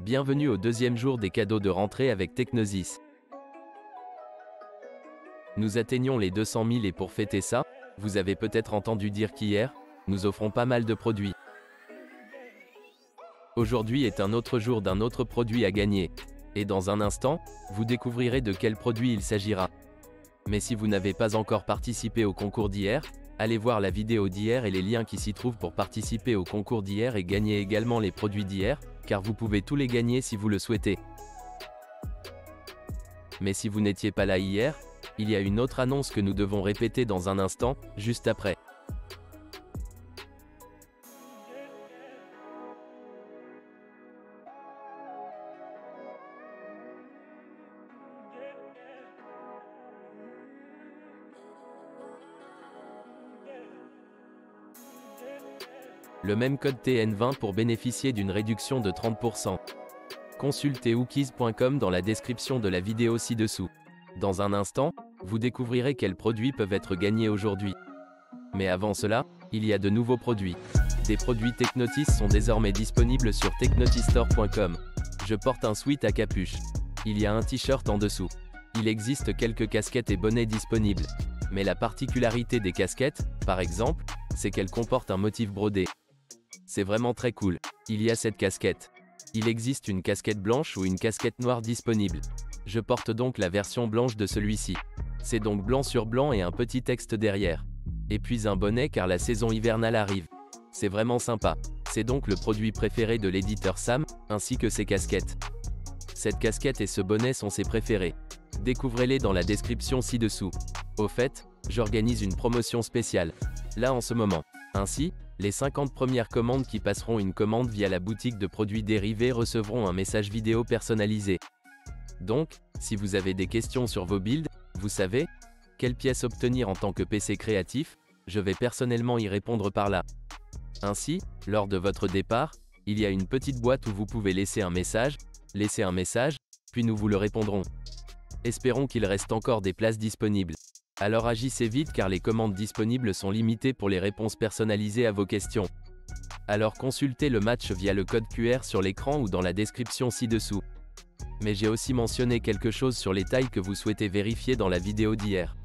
Bienvenue au deuxième jour des cadeaux de rentrée avec Technosis. Nous atteignons les 200 000 et pour fêter ça, vous avez peut-être entendu dire qu'hier, nous offrons pas mal de produits. Aujourd'hui est un autre jour d'un autre produit à gagner. Et dans un instant, vous découvrirez de quel produit il s'agira. Mais si vous n'avez pas encore participé au concours d'hier, allez voir la vidéo d'hier et les liens qui s'y trouvent pour participer au concours d'hier et gagner également les produits d'hier, car vous pouvez tous les gagner si vous le souhaitez. Mais si vous n'étiez pas là hier, il y a une autre annonce que nous devons répéter dans un instant, juste après. Le même code TN20 pour bénéficier d'une réduction de 30%. Consultez wookies.com dans la description de la vidéo ci-dessous. Dans un instant, vous découvrirez quels produits peuvent être gagnés aujourd'hui. Mais avant cela, il y a de nouveaux produits. Des produits Technotis sont désormais disponibles sur technotisstore.com. Je porte un sweat à capuche. Il y a un t-shirt en dessous. Il existe quelques casquettes et bonnets disponibles. Mais la particularité des casquettes, par exemple, c'est qu'elles comportent un motif brodé. C'est vraiment très cool. Il y a cette casquette. Il existe une casquette blanche ou une casquette noire disponible. Je porte donc la version blanche de celui-ci. C'est donc blanc sur blanc et un petit texte derrière. Et puis un bonnet car la saison hivernale arrive. C'est vraiment sympa. C'est donc le produit préféré de l'éditeur Sam, ainsi que ses casquettes. Cette casquette et ce bonnet sont ses préférés. Découvrez-les dans la description ci-dessous. Au fait, j'organise une promotion spéciale. Là en ce moment. Ainsi, les 50 premières commandes qui passeront une commande via la boutique de produits dérivés recevront un message vidéo personnalisé. Donc, si vous avez des questions sur vos builds, vous savez, quelle pièce obtenir en tant que PC créatif, je vais personnellement y répondre par là. Ainsi, lors de votre départ, il y a une petite boîte où vous pouvez laisser un message, puis nous vous le répondrons. Espérons qu'il reste encore des places disponibles. Alors agissez vite car les commandes disponibles sont limitées pour les réponses personnalisées à vos questions. Alors consultez le match via le code QR sur l'écran ou dans la description ci-dessous. Mais j'ai aussi mentionné quelque chose sur les tailles que vous souhaitez vérifier dans la vidéo d'hier.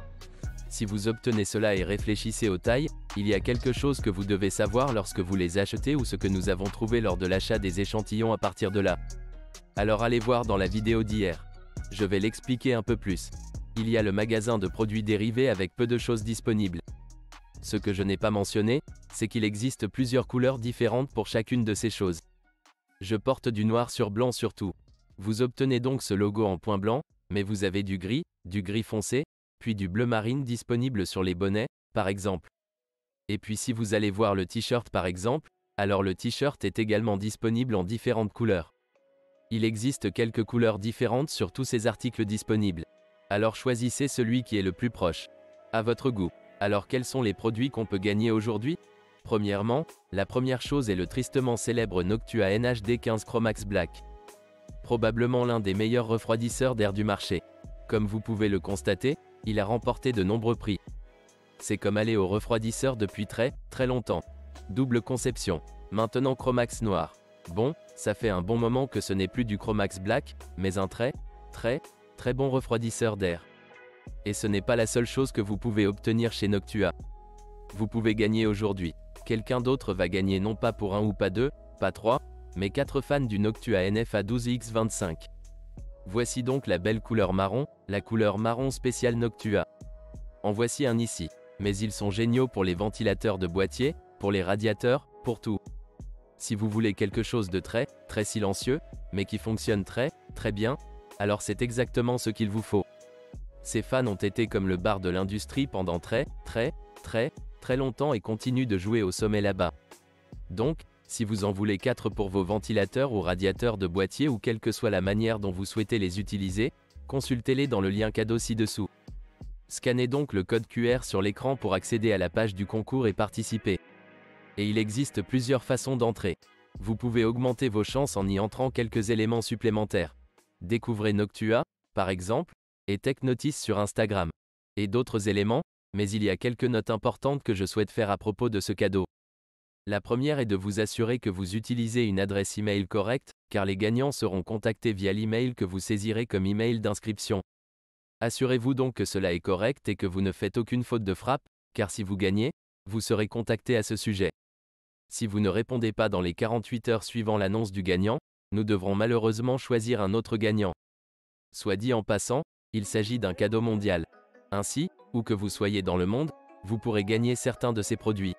Si vous obtenez cela et réfléchissez aux tailles, il y a quelque chose que vous devez savoir lorsque vous les achetez ou ce que nous avons trouvé lors de l'achat des échantillons à partir de là. Alors allez voir dans la vidéo d'hier. Je vais l'expliquer un peu plus. Il y a le magasin de produits dérivés avec peu de choses disponibles. Ce que je n'ai pas mentionné, c'est qu'il existe plusieurs couleurs différentes pour chacune de ces choses. Je porte du noir sur blanc surtout. Vous obtenez donc ce logo en point blanc, mais vous avez du gris foncé, puis du bleu marine disponible sur les bonnets, par exemple. Et puis si vous allez voir le t-shirt par exemple, alors le t-shirt est également disponible en différentes couleurs. Il existe quelques couleurs différentes sur tous ces articles disponibles. Alors choisissez celui qui est le plus proche. À votre goût. Alors quels sont les produits qu'on peut gagner aujourd'hui? Premièrement, la première chose est le tristement célèbre Noctua NHD 15 Chromax Black. Probablement l'un des meilleurs refroidisseurs d'air du marché. Comme vous pouvez le constater, il a remporté de nombreux prix. C'est comme aller au refroidisseur depuis très longtemps. Double conception. Maintenant Chromax noir. Bon, ça fait un bon moment que ce n'est plus du Chromax Black, mais un très bon refroidisseur d'air. Et ce n'est pas la seule chose que vous pouvez obtenir chez Noctua. Vous pouvez gagner aujourd'hui. Quelqu'un d'autre va gagner non pas pour un ou pas deux, pas trois, mais 4 fans du Noctua NFA 12X25. Voici donc la belle couleur marron, la couleur marron spéciale Noctua. En voici un ici. Mais ils sont géniaux pour les ventilateurs de boîtier, pour les radiateurs, pour tout. Si vous voulez quelque chose de très silencieux, mais qui fonctionne très bien, alors c'est exactement ce qu'il vous faut. Ces fans ont été comme le bar de l'industrie pendant très longtemps et continuent de jouer au sommet là-bas. Donc, si vous en voulez 4 pour vos ventilateurs ou radiateurs de boîtier ou quelle que soit la manière dont vous souhaitez les utiliser, consultez-les dans le lien cadeau ci-dessous. Scannez donc le code QR sur l'écran pour accéder à la page du concours et participer. Et il existe plusieurs façons d'entrer. Vous pouvez augmenter vos chances en y entrant quelques éléments supplémentaires. Découvrez Noctua, par exemple, et Technotis sur Instagram. Et d'autres éléments, mais il y a quelques notes importantes que je souhaite faire à propos de ce cadeau. La première est de vous assurer que vous utilisez une adresse email correcte, car les gagnants seront contactés via l'email que vous saisirez comme email d'inscription. Assurez-vous donc que cela est correct et que vous ne faites aucune faute de frappe, car si vous gagnez, vous serez contacté à ce sujet. Si vous ne répondez pas dans les 48 heures suivant l'annonce du gagnant, nous devrons malheureusement choisir un autre gagnant. Soit dit en passant, il s'agit d'un cadeau mondial. Ainsi, où que vous soyez dans le monde, vous pourrez gagner certains de ces produits.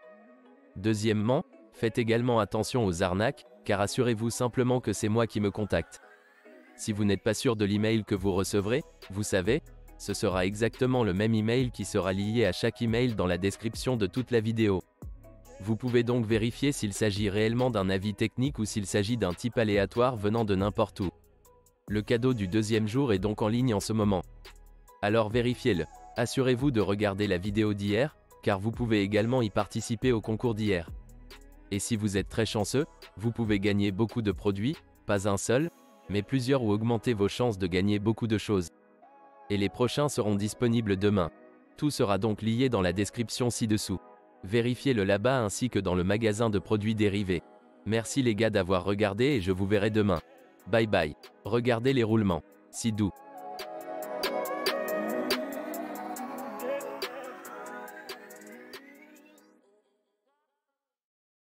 Deuxièmement, faites également attention aux arnaques, car assurez-vous simplement que c'est moi qui me contacte. Si vous n'êtes pas sûr de l'email que vous recevrez, vous savez, ce sera exactement le même email qui sera lié à chaque email dans la description de toute la vidéo. Vous pouvez donc vérifier s'il s'agit réellement d'un avis technique ou s'il s'agit d'un type aléatoire venant de n'importe où. Le cadeau du deuxième jour est donc en ligne en ce moment. Alors vérifiez-le. Assurez-vous de regarder la vidéo d'hier, car vous pouvez également y participer au concours d'hier. Et si vous êtes très chanceux, vous pouvez gagner beaucoup de produits, pas un seul, mais plusieurs ou augmenter vos chances de gagner beaucoup de choses. Et les prochains seront disponibles demain. Tout sera donc lié dans la description ci-dessous. Vérifiez-le là-bas ainsi que dans le magasin de produits dérivés. Merci les gars d'avoir regardé et je vous verrai demain. Bye bye. Regardez les roulements. Si doux.